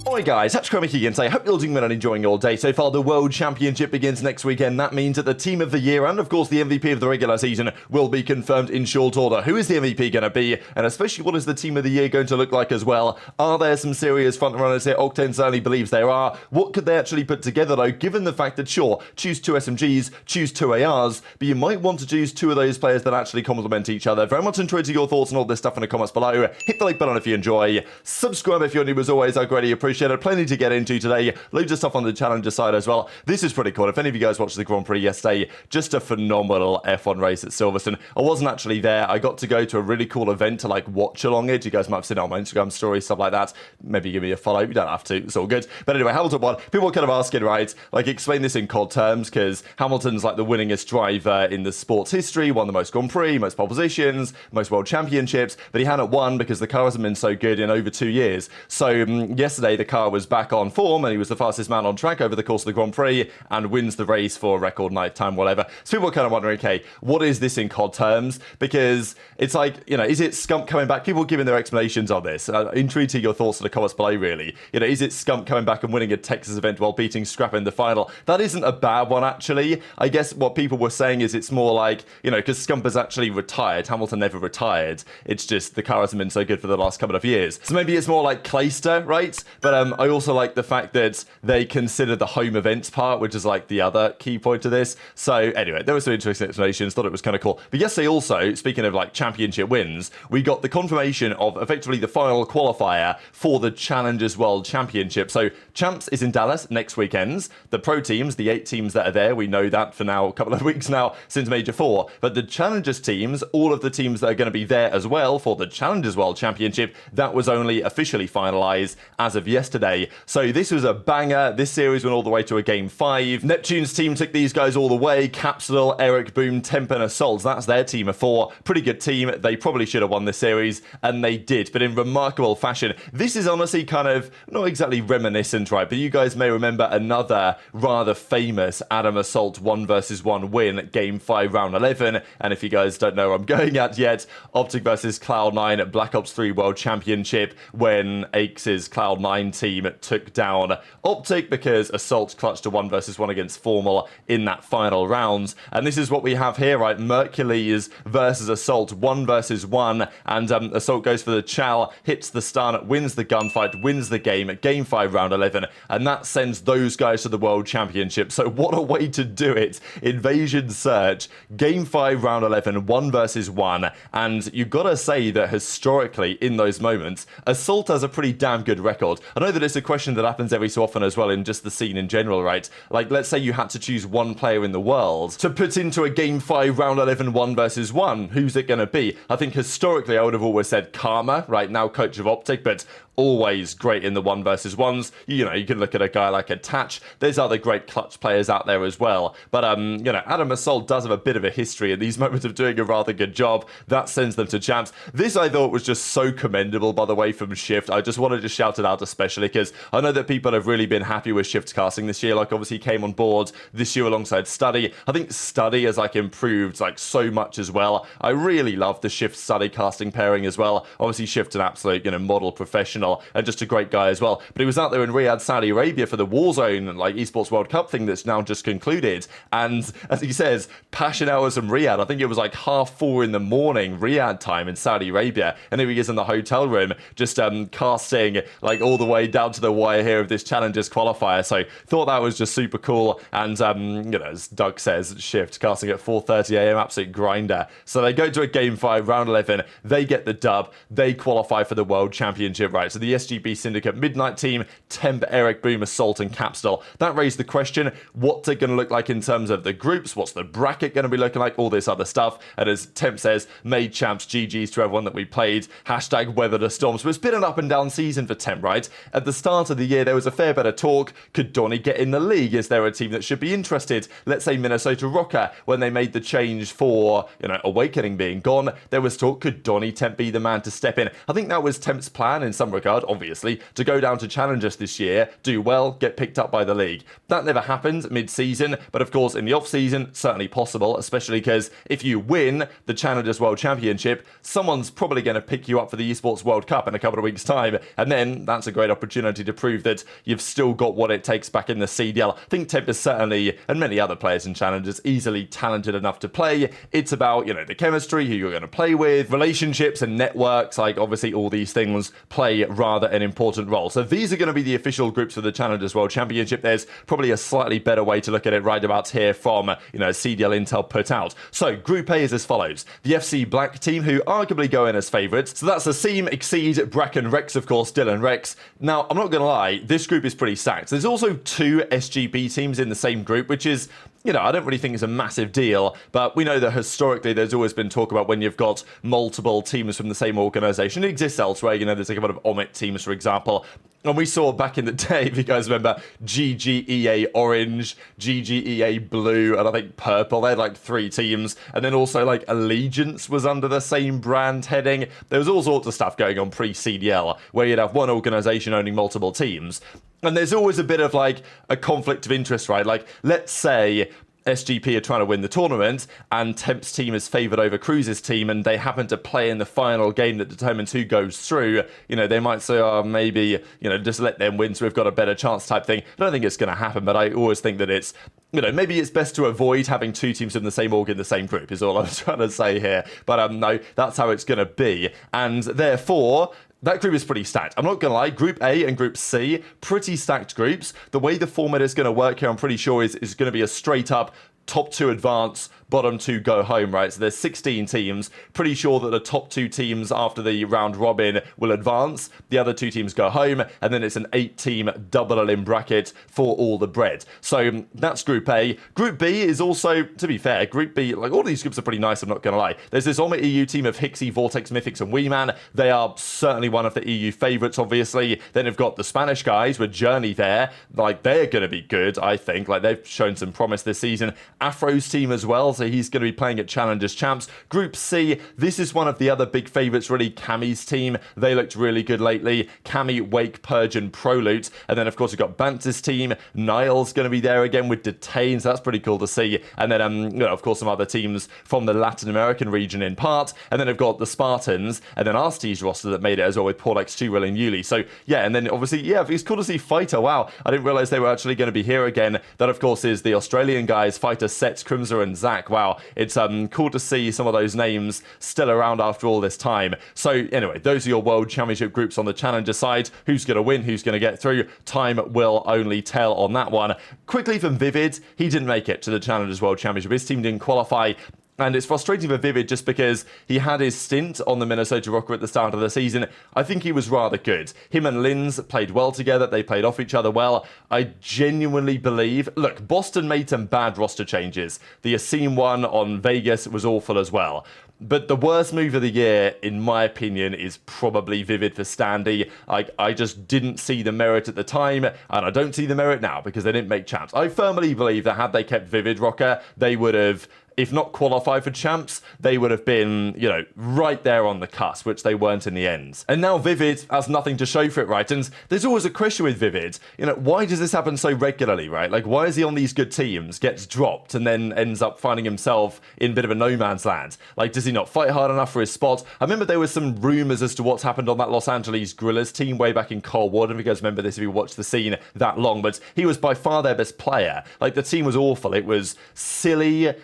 Hi guys, TacticalRab again. I hope you're all doing well and enjoying your day. So far, the World Championship begins next weekend. That means that the Team of the Year and, of course, the MVP of the regular season will be confirmed in short order. Who is the MVP going to be? And especially, what is the Team of the Year going to look like as well? Are there some serious frontrunners here? Octane certainly believes there are. What could they actually put together, though, given the fact that, sure, choose 2 SMGs, choose 2 ARs, but you might want to choose 2 of those players that actually complement each other. Very much enjoyed your thoughts on all this stuff in the comments below. Hit the like button if you enjoy. Subscribe if you're new, as always. I greatly appreciate it. Plenty to get into today. Loads of stuff on the challenger side as well. This is pretty cool. If any of you guys watched the Grand Prix yesterday, just a phenomenal F1 race at Silverstone. I wasn't actually there. I got to go to a really cool event to like watch along it. You guys might have seen it on my Instagram story, stuff like that. Maybe give me a follow. You don't have to. It's all good. But anyway, Hamilton won. People were kind of asking, right, like explain this in COD terms, because Hamilton's like the winningest driver in the sport's history, won the most Grand Prix, most pole positions, most world championships, but he hadn't won because the car hasn't been so good in over 2 years. So yesterday the car was back on form and he was the fastest man on track over the course of the Grand Prix and wins the race for record night time, whatever. So people are kind of wondering, okay, what is this in COD terms? Because it's like, you know, is it Scump coming back? People giving their explanations on this. Intrigued to your thoughts in the comments below, really. You know, is it Scump coming back and winning a Texas event while beating Scrappy in the final? That isn't a bad one, actually. I guess what people were saying is it's more like, you know, because Scump has actually retired. Hamilton never retired. It's just the car hasn't been so good for the last couple of years. So maybe it's more like Clayster, right? But I also like the fact that they consider the home events part, which is like the other key point to this. So anyway, there were some interesting explanations. Thought it was kind of cool. But yesterday also, speaking of like championship wins, we got the confirmation of effectively the final qualifier for the Challengers World Championship. So Champs is in Dallas next weekend. The pro teams, the 8 teams that are there, we know that for now, a couple of weeks now since Major 4. But the Challengers teams, all of the teams that are going to be there as well for the Challengers World Championship, that was only officially finalized as of yesterday. So this was a banger. This series went all the way to a game 5. Neptune's team took these guys all the way. Capsule, ErikBooM, Temp and Assault. That's their team of 4. Pretty good team. They probably should have won this series, and they did, but in remarkable fashion. This is honestly kind of not exactly reminiscent, right? But you guys may remember another rather famous Adam Assault 1 versus 1 win at game 5, round 11. And if you guys don't know where I'm going at yet, OpTic versus Cloud9 at Black Ops 3 World Championship, when Aikes' Cloud9 team took down OpTic because Assault clutched a 1 versus 1 against Formal in that final round. And this is what we have here, right? Mercules versus Assault, 1 versus 1, and Assault goes for the chow, hits the stun, wins the gunfight, wins the game at game 5, round 11, and that sends those guys to the World Championship. So what a way to do it. Invasion Search, game 5, round 11, 1 versus 1, and you gotta say that historically in those moments, Assault has a pretty damn good record. I know that it's a question that happens every so often as well in just the scene in general, right? Like, let's say you had to choose one player in the world to put into a game 5, round 11, 1 versus 1. Who's it gonna be? I think historically I would have always said Karma, right, now coach of OpTic, but always great in the 1 versus 1s. You know, you can look at a guy like Attach. There's other great clutch players out there as well. But, you know, Adam Assault does have a bit of a history in these moments of doing a rather good job. That sends them to champs. This, I thought, was just so commendable, by the way, from Shift. I just wanted to shout it out especially because I know that people have really been happy with Shift's casting this year. Like, obviously, he came on board this year alongside Study. I think Study has, like, improved, like, so much as well. I really love the Shift-Study casting pairing as well. Obviously, Shift's an absolute, you know, model professional and just a great guy as well. But he was out there in Riyadh, Saudi Arabia for the Warzone, like, Esports World Cup thing that's now just concluded. And as he says, passion hours from Riyadh. I think it was like 4:30 in the morning, Riyadh time in Saudi Arabia. And here he is in the hotel room, just casting like all the way down to the wire here of this Challengers qualifier. So thought that was just super cool. And, you know, as Doug says, Shift casting at 4:30 a.m, absolute grinder. So they go to a game 5, round 11. They get the dub. They qualify for the World Championship, right? So the SGB Syndicate Midnight team, Temp, ErikBooM, Assault, and Capsule. That raised the question, what's it going to look like in terms of the groups? What's the bracket going to be looking like? All this other stuff. And as Temp says, made champs, GG's to everyone that we played. Hashtag weather the storms. So it's been an up and down season for Temp, right? At the start of the year, there was a fair bit of talk. Could Donny get in the league? Is there a team that should be interested? Let's say Minnesota Rocker, when they made the change for, you know, Awakening being gone, there was talk, could Donny Temp be the man to step in? I think that was Temp's plan in some regards. card, obviously, to go down to Challengers this year, do well, get picked up by the league. That never happened mid-season, but of course in the off-season, certainly possible, especially because if you win the Challengers World Championship, someone's probably going to pick you up for the Esports World Cup in a couple of weeks' time, and then that's a great opportunity to prove that you've still got what it takes back in the CDL. I think Temp is certainly, and many other players in Challengers, easily talented enough to play. It's about, the chemistry, who you're going to play with, relationships and networks, like obviously all these things play rather an important role. So these are going to be the official groups for the Challengers World Championship. There's probably a slightly better way to look at it right about here from, CDL Intel put out. So Group A is as follows. The FC Black team, who arguably go in as favourites. So that's Asim, Exceed, Bracken, Rex, of course, Dylan, Rex. Now, I'm not going to lie, this group is pretty stacked. There's also 2 SGB teams in the same group, which is, I don't really think it's a massive deal, but we know that historically there's always been talk about when you've got multiple teams from the same organisation. It exists elsewhere, there's like a lot of Omit teams, for example. And we saw back in the day, if you guys remember, GGEA Orange, GGEA Blue, and I think Purple. They had like 3 teams. And then also like Allegiance was under the same brand heading. There was all sorts of stuff going on pre-CDL, where you'd have one organisation owning multiple teams. And there's always a bit of like a conflict of interest, right? Like, let's say SGP are trying to win the tournament and Temp's team is favoured over Cruz's team and they happen to play in the final game that determines who goes through. They might say, oh, maybe, just let them win so we've got a better chance type thing. I don't think it's going to happen, but I always think that it's, maybe it's best to avoid having 2 teams in the same org in the same group is all I'm trying to say here. But no, that's how it's going to be. And therefore, that group is pretty stacked. I'm not going to lie, Group A and Group C, pretty stacked groups. The way the format is going to work here, I'm pretty sure, is going to be a straight up top 2 advance, bottom 2 go home, right? So there's 16 teams. Pretty sure that the top 2 teams after the round robin will advance. The other 2 teams go home, and then it's an 8-team double elim bracket for all the bread. So that's Group A. Group B is also, to be fair, Group B, like all these groups are pretty nice, I'm not going to lie. There's this Omit EU team of Hixie, Vortex, Mythics, and Weeman. They are certainly one of the EU favourites, obviously. Then you've got the Spanish guys with Journey there. Like, they're going to be good, I think. Like, they've shown some promise this season. Afro's team as well, so he's going to be playing at Challengers Champs. Group C, this is one of the other big favourites, really. Cammy's team, they looked really good lately. Cammy, Wake, Purge, and Prolute. And then, of course, you've got Bantz's team. Niall's going to be there again with Detain, so that's pretty cool to see. And then, of course, some other teams from the Latin American region in part. And then I've got the Spartans, and then Arstee's roster that made it as well with Porlex, Turil, and Yuli. So, yeah, and then obviously, yeah, it's cool to see Fighter. Wow, I didn't realise they were actually going to be here again. That, of course, is the Australian guys, Fighter, Sets, Crimson, and Zach. Wow, it's cool to see some of those names still around after all this time. So anyway, those are your World Championship groups on the Challenger side. Who's going to win? Who's going to get through? Time will only tell on that one. Quickly from Vivid, he didn't make it to the Challengers World Championship. His team didn't qualify. And it's frustrating for Vivid just because he had his stint on the Minnesota Rocker at the start of the season. I think he was rather good. Him and Linz played well together. They played off each other well. I genuinely believe... Look, Boston made some bad roster changes. The Asim one on Vegas was awful as well. But the worst move of the year, in my opinion, is probably Vivid for Standy. I just didn't see the merit at the time, and I don't see the merit now because they didn't make champs. I firmly believe that had they kept Vivid Rocker, they would have... if not qualify for champs, they would have been, right there on the cusp, which they weren't in the end. And now Vivid has nothing to show for it, right? And there's always a question with Vivid. Why does this happen so regularly, right? Like, why is he on these good teams, gets dropped, and then ends up finding himself in a bit of a no man's land? Like, does he not fight hard enough for his spot? I remember there was some rumours as to what's happened on that Los Angeles Gorillas team way back in Cold War. I don't know if you guys remember this if you watched the scene that long, but he was by far their best player. Like, the team was awful. It was silly,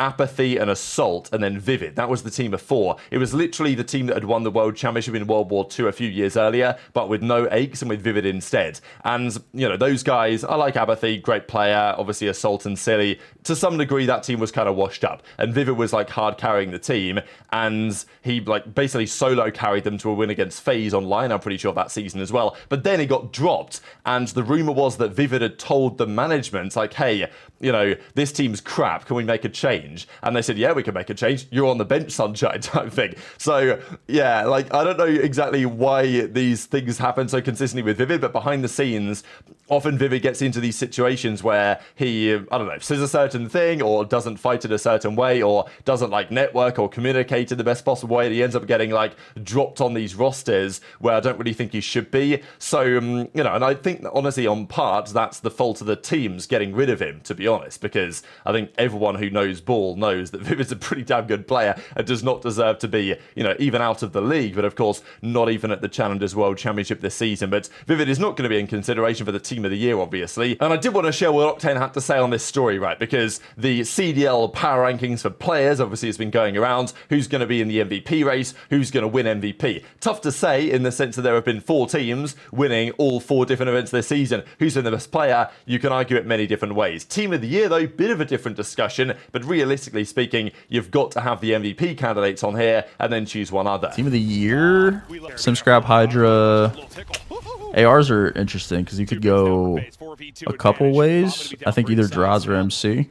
Apathy and Assault, and then Vivid. That was the team of 4. It was literally the team that had won the World Championship in World War II a few years earlier, but with no aches and with Vivid instead. And, those guys, I like Apathy, great player, obviously Assault and Silly. To some degree, that team was kind of washed up. And Vivid was, hard carrying the team, and he, basically solo carried them to a win against FaZe online, I'm pretty sure, that season as well. But then he got dropped, and the rumour was that Vivid had told the management, hey, this team's crap, can we make a change? change? And they said, yeah, we can make a change. You're on the bench, sunshine type thing. So yeah, like, I don't know exactly why these things happen so consistently with Vivid, but behind the scenes, often Vivid gets into these situations where he, I don't know, says a certain thing or doesn't fight it a certain way or doesn't like network or communicate in the best possible way. And he ends up getting like dropped on these rosters where I don't really think he should be. So, you know, and I think that honestly on part, that's the fault of the teams getting rid of him, to be honest, because I think everyone who knows ball knows that Vivid's a pretty damn good player and does not deserve to be, you know, even out of the league, but of course not even at the Challengers World Championship this season. But Vivid is not going to be in consideration for the team of the year, obviously. And I did want to share what Octane had to say on this story, right? Because the CDL power rankings for players obviously has been going around. Who's going to be in the MVP race? Who's going to win MVP? Tough to say in the sense that there have been 4 teams winning all 4 different events this season. Who's been the best player? You can argue it many different ways. Team of the year, though, bit of a different discussion, but realistically speaking, you've got to have the MVP candidates on here and then choose one other. Team of the year, Simp, Scrap, HyDra. ARs are interesting because you could go a couple ways. I think either Drazah or MC.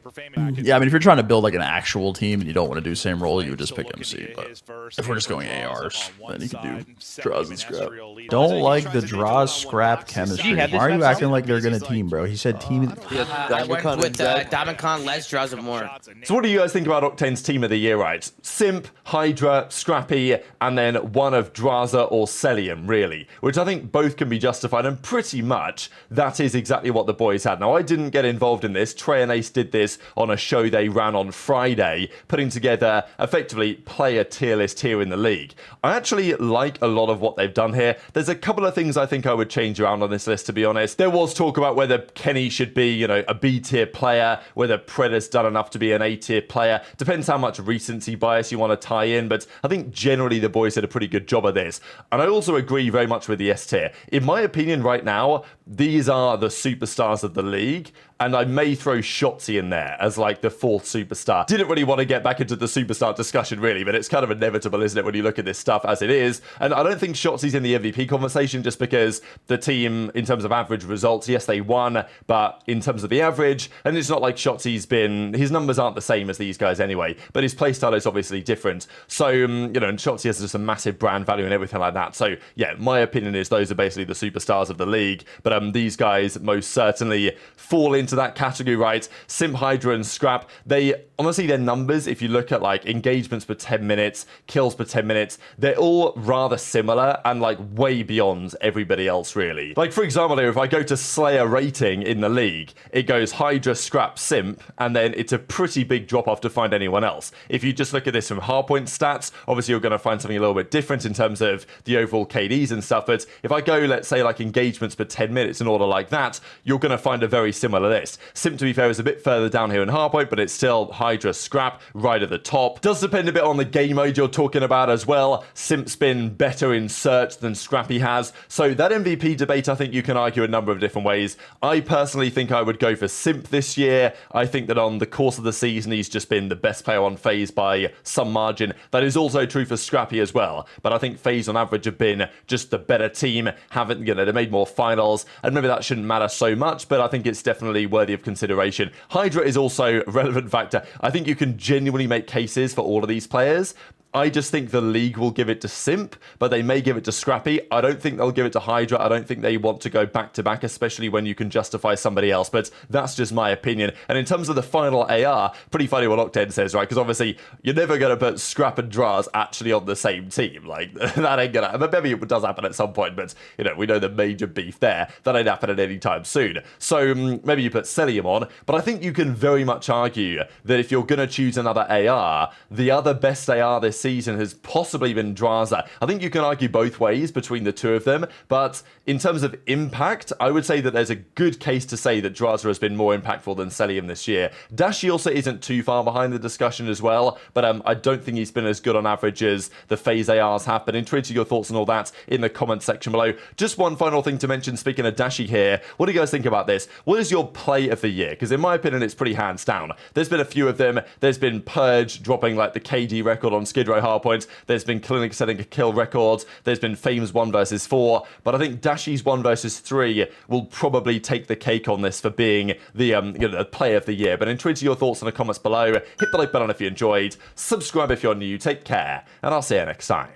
Yeah, I mean, if you're trying to build like an actual team and you don't want to do same role, you would just pick MC. But if we're just going ARs, then you can do Drazah and Scrap. Don't like the Drazah Scrap chemistry. Why are you acting like they're gonna team, bro? He said team. I went with Diamondcon, less Drazah more. So what do you guys think about Octane's team of the year, right? Simp, HyDra, Scrappy, and then one of Drazah or Cellium, really, which I think both can be justified, and pretty much that is exactly what the boys had. Now, I didn't get involved in this. Trey and Ace did this on a show they ran on Friday, putting together effectively player tier list here in the league. I actually like a lot of what they've done here. There's a couple of things I think I would change around on this list, to be honest. There was talk about whether Kenny should be, you know, a B tier player, whether Preda's done enough to be an A tier player. Depends how much recency bias you want to tie in, but I think generally the boys did a pretty good job of this. And I also agree very much with the S tier. In my opinion right now, these are the superstars of the league, and I may throw Shotzzy in there as like the 4th superstar. Didn't really want to get back into the superstar discussion really, but it's kind of inevitable, isn't it, when you look at this stuff as it is. And I don't think Shotzzy's in the MVP conversation just because the team, in terms of average results, yes, they won, but in terms of the average, and it's not like Shotzzy's been, his numbers aren't the same as these guys anyway, but his playstyle is obviously different. So, you know, and Shotzzy has just a massive brand value and everything like that. So yeah, my opinion is those are basically the superstars of the league, but these guys most certainly fall into that category, right? Simp, HyDra, and Scrap, they honestly, their numbers, if you look at like engagements per 10 minutes, kills per 10 minutes, they're all rather similar and like way beyond everybody else, really. Like, for example, here, if I go to Slayer rating in the league, it goes HyDra, Scrap, Simp, and then it's a pretty big drop off to find anyone else. If you just look at this from hardpoint stats, obviously you're going to find something a little bit different in terms of the overall KDs and stuff, but if I go, let's say, like engagements per 10 minutes in order like that, you're going to find a very similar list. Simp, to be fair, is a bit further down here in hardpoint, but it's still HyDra, Scrap right at the top. Does depend a bit on the game mode you're talking about as well. Simp's been better in search than Scrappy has, so that MVP debate, I think you can argue a number of different ways. I personally think I would go for Simp this year. I think that on the course of the season, he's just been the best player on FaZe by some margin. That is also true for Scrappy as well, but I think FaZe on average have been just the better team, haven't, you know, they made more finals, and maybe that shouldn't matter so much, but I think it's definitely worthy of consideration. HyDra is also a relevant factor. I think you can genuinely make cases for all of these players. I just think the league will give it to Simp, but they may give it to Scrappy. I don't think they'll give it to HyDra. I don't think they want to go back-to-back, especially when you can justify somebody else, but that's just my opinion. And in terms of the final AR, pretty funny what Octane says, right? Because obviously, you're never going to put Scrap and Drazah actually on the same team. Like, that ain't going to... Maybe it does happen at some point, but, you know, we know the major beef there. That ain't happening anytime soon. So, maybe you put Cellium on, but I think you can very much argue that if you're going to choose another AR, the other best AR this season has possibly been Drazah. I think you can argue both ways between the two of them, but in terms of impact, I would say that there's a good case to say that Drazah has been more impactful than Cellium this year. Dashy also isn't too far behind the discussion as well, but I don't think he's been as good on average as the FaZe ARs have been. Tweet your thoughts on all that in the comment section below. Just one final thing to mention, speaking of Dashy here, what do you guys think about this? What is your play of the year? Because in my opinion, it's pretty hands down. There's been a few of them. There's been Purge dropping like the KD record on Skid HyDra hardpoints. There's been CleanX setting kill records. There's been Fame's 1 versus 4. But I think Dashy's 1 versus 3 will probably take the cake on this for being the player of the year. But intrigued to your thoughts in the comments below. Hit the like button if you enjoyed. Subscribe if you're new. Take care. And I'll see you next time.